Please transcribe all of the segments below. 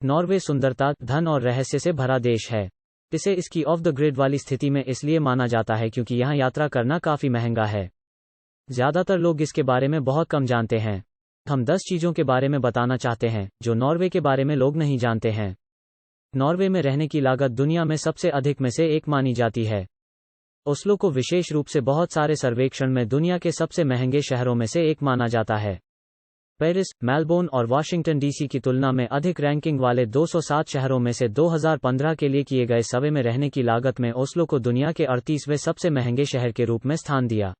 Norway सुंदरता, धन और रहस्य से भरा देश है। इसे इसकी ऑफ द ग्रिड वाली स्थिति में इसलिए माना जाता है क्योंकि यहाँ यात्रा करना काफी महंगा है। ज्यादातर लोग इसके बारे में बहुत कम जानते हैं। हम 10 चीजों के बारे में बताना चाहते हैं जो नॉर्वे के बारे में लोग नहीं जानते हैं। नॉर्वे में रहने की लागत दुनिया में सबसे अधिक में से एक मानी जाती है। ओस्लो को विशेष रूप से बहुत सारे सर्वेक्षण में दुनिया के सबसे महंगे शहरों में से एक माना जाता है। पेरिस, मेलबोर्न और वाशिंगटन डीसी की तुलना में अधिक रैंकिंग वाले 207 शहरों में से 2015 के लिए किए गए सर्वे में रहने की लागत में ओस्लो को दुनिया के 38वें सबसे महंगे शहर के रूप में स्थान दिया।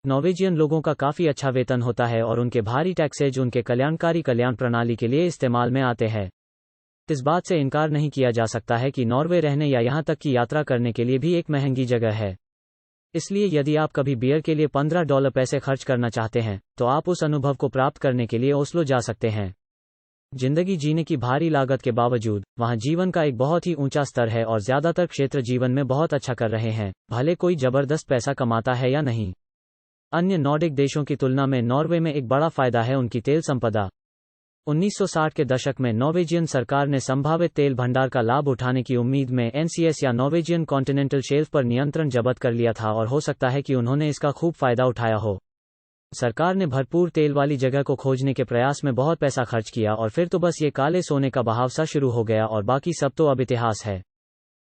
नॉर्वेजियन लोगों का काफी अच्छा वेतन होता है और उनके भारी टैक्सेज उनके कल्याणकारी कल्याण प्रणाली के लिए इस्तेमाल में आते हैं। इस बात से इनकार नहीं किया जा सकता है कि नॉर्वे रहने या यहां तक कि यात्रा करने के लिए भी एक महंगी जगह है। इसलिए यदि आप कभी बियर के लिए $15 पैसे खर्च करना चाहते हैं तो आप उस अनुभव को प्राप्त करने के लिए ओस्लो जा सकते हैं। जिंदगी जीने की भारी लागत के बावजूद वहां जीवन का एक बहुत ही ऊंचा स्तर है और ज्यादातर क्षेत्र जीवन में बहुत अच्छा कर रहे हैं, भले कोई जबरदस्त पैसा कमाता है या नहीं। अन्य नॉर्डिक देशों की तुलना में नॉर्वे में एक बड़ा फायदा है उनकी तेल संपदा। 1960 के दशक में नॉर्वेजियन सरकार ने संभावित तेल भंडार का लाभ उठाने की उम्मीद में एनसीएस या नॉर्वेजियन कॉन्टिनेंटल शेल्फ पर नियंत्रण जब्त कर लिया था और हो सकता है कि उन्होंने इसका खूब फायदा उठाया हो। सरकार ने भरपूर तेल वाली जगह को खोजने के प्रयास में बहुत पैसा खर्च किया और फिर तो बस ये काले सोने का बहाव सा शुरू हो गया और बाकी सब तो अब इतिहास है।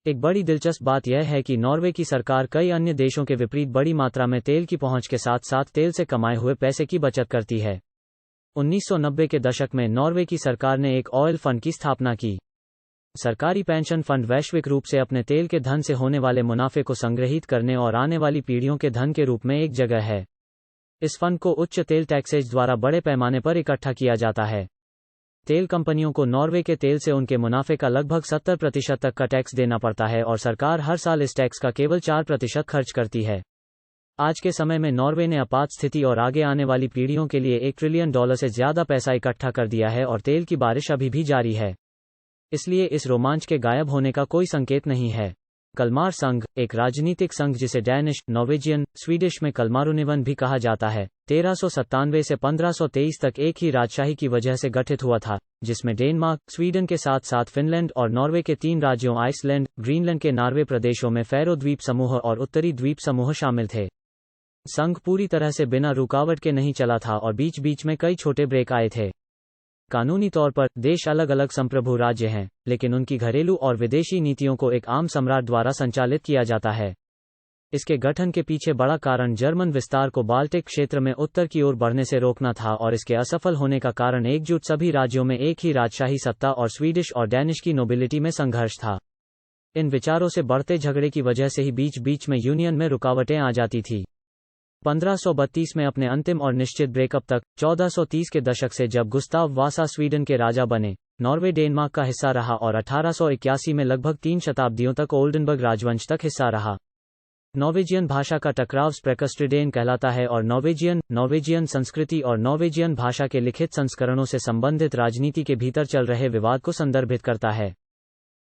एक बड़ी दिलचस्प बात यह है कि नॉर्वे की सरकार कई अन्य देशों के विपरीत बड़ी मात्रा में तेल की पहुंच के साथ साथ तेल से कमाए हुए पैसे की बचत करती है। 1990 के दशक में नॉर्वे की सरकार ने एक ऑयल फंड की स्थापना की। सरकारी पेंशन फंड वैश्विक रूप से अपने तेल के धन से होने वाले मुनाफे को संग्रहित करने और आने वाली पीढ़ियों के धन के रूप में एक जगह है। इस फंड को उच्च तेल टैक्सेज द्वारा बड़े पैमाने पर इकट्ठा किया जाता है। तेल कंपनियों को नॉर्वे के तेल से उनके मुनाफे का लगभग 70% तक का टैक्स देना पड़ता है और सरकार हर साल इस टैक्स का केवल 4% खर्च करती है। आज के समय में नॉर्वे ने आपात स्थिति और आगे आने वाली पीढ़ियों के लिए $1 ट्रिलियन से ज्यादा पैसा इकट्ठा कर दिया है और तेल की बारिश अभी भी जारी है। इसलिए इस रोमांच के गायब होने का कोई संकेत नहीं है। कलमार संघ, एक राजनीतिक संघ जिसे डैनिश, नॉर्वेजियन, स्वीडिश में कलमारुनिवन भी कहा जाता है, 1397 से 1523 तक एक ही राजशाही की वजह से गठित हुआ था, जिसमें डेनमार्क, स्वीडन के साथ साथ फिनलैंड और नॉर्वे के 3 राज्यों आइसलैंड, ग्रीनलैंड के नार्वे प्रदेशों में फैरो द्वीप समूह और उत्तरी द्वीप समूह शामिल थे। संघ पूरी तरह से बिना रुकावट के नहीं चला था और बीच बीच में कई छोटे ब्रेक आए थे। कानूनी तौर पर देश अलग अलग संप्रभु राज्य हैं, लेकिन उनकी घरेलू और विदेशी नीतियों को एक आम सम्राट द्वारा संचालित किया जाता है। इसके गठन के पीछे बड़ा कारण जर्मन विस्तार को बाल्टिक क्षेत्र में उत्तर की ओर बढ़ने से रोकना था और इसके असफल होने का कारण एकजुट सभी राज्यों में एक ही राजशाही सत्ता और स्वीडिश और डैनिश की नोबिलिटी में संघर्ष था। इन विचारों से बढ़ते झगड़े की वजह से ही बीच बीच में यूनियन में रुकावटें आ जाती थी। 1532 में अपने अंतिम और निश्चित ब्रेकअप तक, 1430 के दशक से जब गुस्ताव वासा स्वीडन के राजा बने, नॉर्वे डेनमार्क का हिस्सा रहा और 1881 में लगभग 3 शताब्दियों तक ओल्डनबर्ग राजवंश तक हिस्सा रहा। नॉर्वेजियन भाषा का टकराव स्प्रेकस्ट्रिडेन कहलाता है और नॉर्वेजियन संस्कृति और नॉर्वेजियन भाषा के लिखित संस्करणों से संबंधित राजनीति के भीतर चल रहे विवाद को संदर्भित करता है।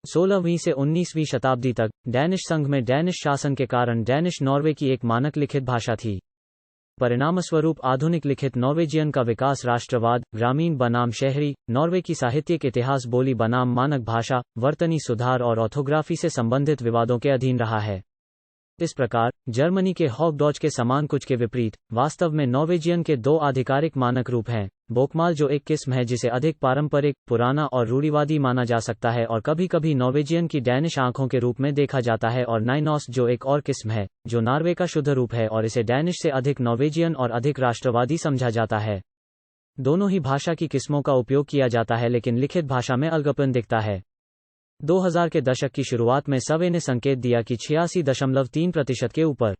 16वीं से 19वीं शताब्दी तक डैनिश संघ में डैनिश शासन के कारण डैनिश नॉर्वे की एक मानक लिखित भाषा थी। परिणामस्वरूप आधुनिक लिखित नॉर्वेजियन का विकास राष्ट्रवाद, ग्रामीण बनाम शहरी, नॉर्वे की साहित्यिक इतिहास बोली बनाम मानक भाषा, वर्तनी सुधार और ऑर्थोग्राफी से संबंधित विवादों के अधीन रहा है। इस प्रकार जर्मनी के हॉगडॉच के समान कुछ के विपरीत वास्तव में नॉर्वेजियन के 2 आधिकारिक मानक रूप हैं, बोकमाल जो एक किस्म है जिसे अधिक पारंपरिक, पुराना और रूढ़िवादी माना जा सकता है और कभी कभी नॉर्वेजियन की डैनिश आंखों के रूप में देखा जाता है, और नाइनॉस जो एक और किस्म है जो नॉर्वे का शुद्ध रूप है और इसे डैनिश से अधिक नॉर्वेजियन और अधिक राष्ट्रवादी समझा जाता है। दोनों ही भाषा की किस्मों का उपयोग किया जाता है लेकिन लिखित भाषा में अलगापन दिखता है। 2000 के दशक की शुरुआत में सर्वे ने संकेत दिया कि 86.3% के ऊपर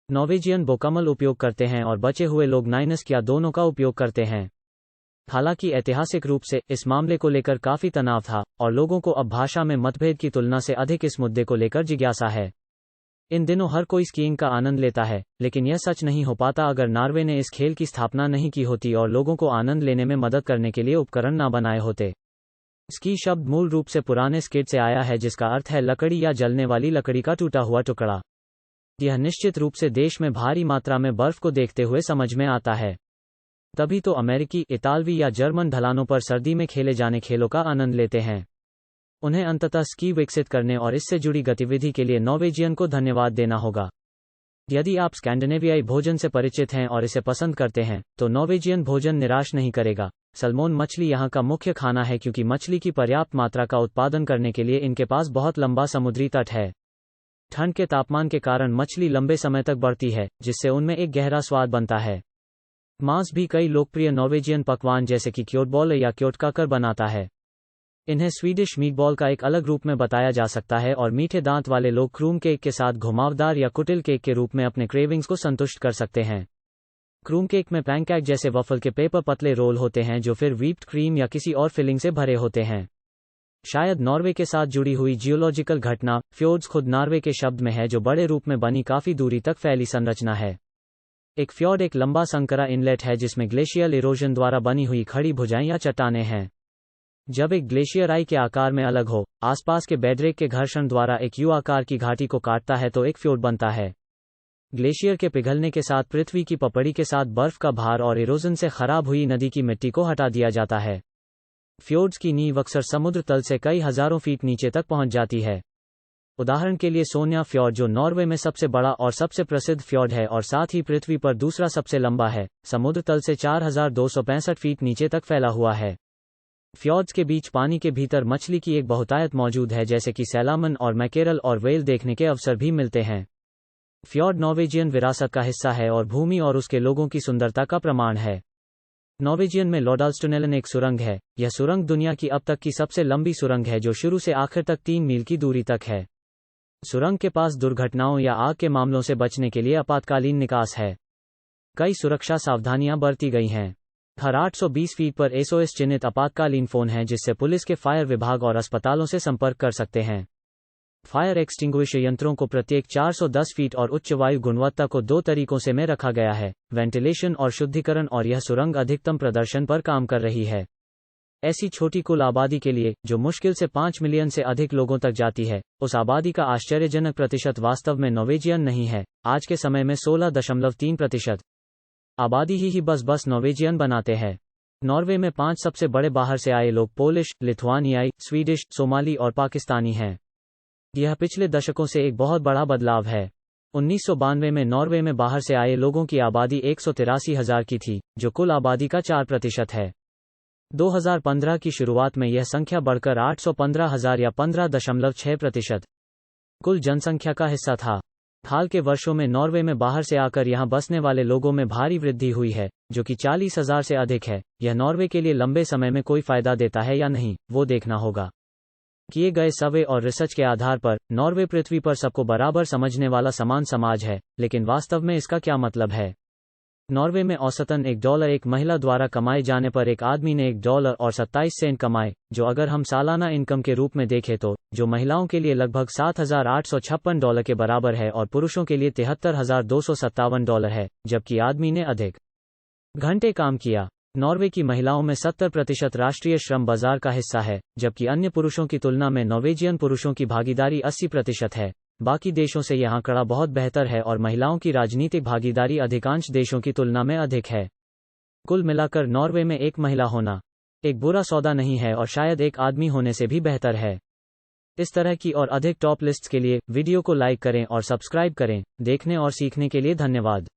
नॉर्वेजियन बोकमल उपयोग करते हैं और बचे हुए लोग नाइनस या दोनों का उपयोग करते हैं। हालांकि ऐतिहासिक रूप से इस मामले को लेकर काफी तनाव था और लोगों को अब भाषा में मतभेद की तुलना से अधिक इस मुद्दे को लेकर जिज्ञासा है। इन दिनों हर कोई स्कीइंग का आनंद लेता है, लेकिन यह सच नहीं हो पाता अगर नॉर्वे ने इस खेल की स्थापना नहीं की होती और लोगों को आनंद लेने में मदद करने के लिए उपकरण न बनाए होते। स्की शब्द मूल रूप से पुराने स्किड से आया है जिसका अर्थ है लकड़ी या जलने वाली लकड़ी का टूटा हुआ टुकड़ा। यह निश्चित रूप से देश में भारी मात्रा में बर्फ को देखते हुए समझ में आता है। तभी तो अमेरिकी, इतालवी या जर्मन ढलानों पर सर्दी में खेले जाने खेलों का आनंद लेते हैं। उन्हें अंततः स्की विकसित करने और इससे जुड़ी गतिविधि के लिए नॉर्वेजियन को धन्यवाद देना होगा। यदि आप स्कैंडिनेवियाई भोजन से परिचित हैं और इसे पसंद करते हैं, तो नॉर्वेजियन भोजन निराश नहीं करेगा। सल्मोन मछली यहाँ का मुख्य खाना है क्योंकि मछली की पर्याप्त मात्रा का उत्पादन करने के लिए इनके पास बहुत लंबा समुद्री तट है। ठंड के तापमान के कारण मछली लंबे समय तक बढ़ती है, जिससे उनमें एक गहरा स्वाद बनता है। मांस भी कई लोकप्रिय नॉर्वेजियन पकवान जैसे कि क्योटबॉल या क्योटकाकर बनाता है। इन्हें स्वीडिश मीटबॉल का एक अलग रूप में बताया जा सकता है और मीठे दांत वाले लोग क्रूम केक के साथ घुमावदार या कुटिल केक के रूप में अपने क्रेविंग्स को संतुष्ट कर सकते हैं। क्रूम केक में पैनकेक जैसे वफल के पेपर पतले रोल होते हैं जो फिर व्हीप्ड क्रीम या किसी और फिलिंग से भरे होते हैं। शायद नॉर्वे के साथ जुड़ी हुई जियोलॉजिकल घटना, फ्योर्ड्स खुद नॉर्वे के शब्द में है जो बड़े रूप में बनी काफी दूरी तक फैली संरचना है। एक फ्योर्ड एक लंबा संकरा इनलेट है जिसमें ग्लेशियल इरोजन द्वारा बनी हुई खड़ी भुजाएं या चट्टानें हैं। जब एक ग्लेशियर आई के आकार में अलग हो, आसपास के बेडरेक के घर्षण द्वारा एक यू आकार की घाटी को काटता है तो एक फ्योर्ड बनता है। ग्लेशियर के पिघलने के साथ पृथ्वी की पपड़ी के साथ बर्फ का भार और इरोजन से खराब हुई नदी की मिट्टी को हटा दिया जाता है। फ्योर्ड्स की नींव अक्सर समुद्र तल से कई हजारों फीट नीचे तक पहुंच जाती है। उदाहरण के लिए सोन्या फ्योर्ड जो नॉर्वे में सबसे बड़ा और सबसे प्रसिद्ध फ्योर्ड है और साथ ही पृथ्वी पर दूसरा सबसे लंबा है, समुद्र तल से 4265 फीट नीचे तक फैला हुआ है। फ्योर्ड्स के बीच पानी के भीतर मछली की एक बहुतायत मौजूद है जैसे कि सैलामन और मैकेरल और व्हेल देखने के अवसर भी मिलते हैं। फ्योर्ड नॉर्वेजियन विरासत का हिस्सा है और भूमि और उसके लोगों की सुंदरता का प्रमाण है। नॉर्वेजियन में लोडालस्टुनेलन एक सुरंग है। यह सुरंग दुनिया की अब तक की सबसे लंबी सुरंग है जो शुरू से आखिर तक 3 मील की दूरी तक है। सुरंग के पास दुर्घटनाओं या आग के मामलों से बचने के लिए आपातकालीन निकास है। कई सुरक्षा सावधानियां बरती गई हैं। हर 820 फीट पर एसओएस चिन्हित आपातकालीन फोन है जिससे पुलिस के फायर विभाग और अस्पतालों से संपर्क कर सकते हैं। फायर एक्सटिंग्विशर यंत्रों को प्रत्येक 410 फीट और उच्च वायु गुणवत्ता को 2 तरीकों से में रखा गया है, वेंटिलेशन और शुद्धिकरण, और यह सुरंग अधिकतम प्रदर्शन पर काम कर रही है। ऐसी छोटी कुल आबादी के लिए, जो मुश्किल से 5 मिलियन से अधिक लोगों तक जाती है, उस आबादी का आश्चर्यजनक प्रतिशत वास्तव में नॉर्वेजियन नहीं है। आज के समय में 16.3% आबादी ही बस नॉर्वेजियन बनाते हैं। नॉर्वे में 5 सबसे बड़े बाहर से आए लोग पोलिश, लिथुआनियाई, स्वीडिश, सोमाली और पाकिस्तानी हैं। यह पिछले दशकों से एक बहुत बड़ा बदलाव है। 1992 में नॉर्वे में बाहर से आए लोगों की आबादी 183,000 की थी, जो कुल आबादी का 4% है। 2015 की शुरुआत में यह संख्या बढ़कर 815,000 या 15.6% कुल जनसंख्या का हिस्सा था। हाल के वर्षों में नॉर्वे में बाहर से आकर यहां बसने वाले लोगों में भारी वृद्धि हुई है, जो कि 40,000 से अधिक है। यह नॉर्वे के लिए लंबे समय में कोई फायदा देता है या नहीं, वो देखना होगा। किए गए सर्वे और रिसर्च के आधार पर, नॉर्वे पृथ्वी पर सबको बराबर समझने वाला समान समाज है, लेकिन वास्तव में इसका क्या मतलब है? नॉर्वे में औसतन $1 एक महिला द्वारा कमाए जाने पर एक आदमी ने $1.27 कमाए, जो अगर हम सालाना इनकम के रूप में देखें तो, जो महिलाओं के लिए लगभग $7,856 के बराबर है और पुरुषों के लिए $73,257 है, जबकि आदमी ने अधिक घंटे काम किया। नॉर्वे की महिलाओं में 70% राष्ट्रीय श्रम बाजार का हिस्सा है, जबकि अन्य पुरुषों की तुलना में नॉर्वेजियन पुरुषों की भागीदारी 80% है। बाकी देशों से यह आंकड़ा बहुत बेहतर है और महिलाओं की राजनीतिक भागीदारी अधिकांश देशों की तुलना में अधिक है। कुल मिलाकर नॉर्वे में एक महिला होना एक बुरा सौदा नहीं है और शायद एक आदमी होने से भी बेहतर है। इस तरह की और अधिक टॉप लिस्ट्स के लिए वीडियो को लाइक करें और सब्सक्राइब करें। देखने और सीखने के लिए धन्यवाद।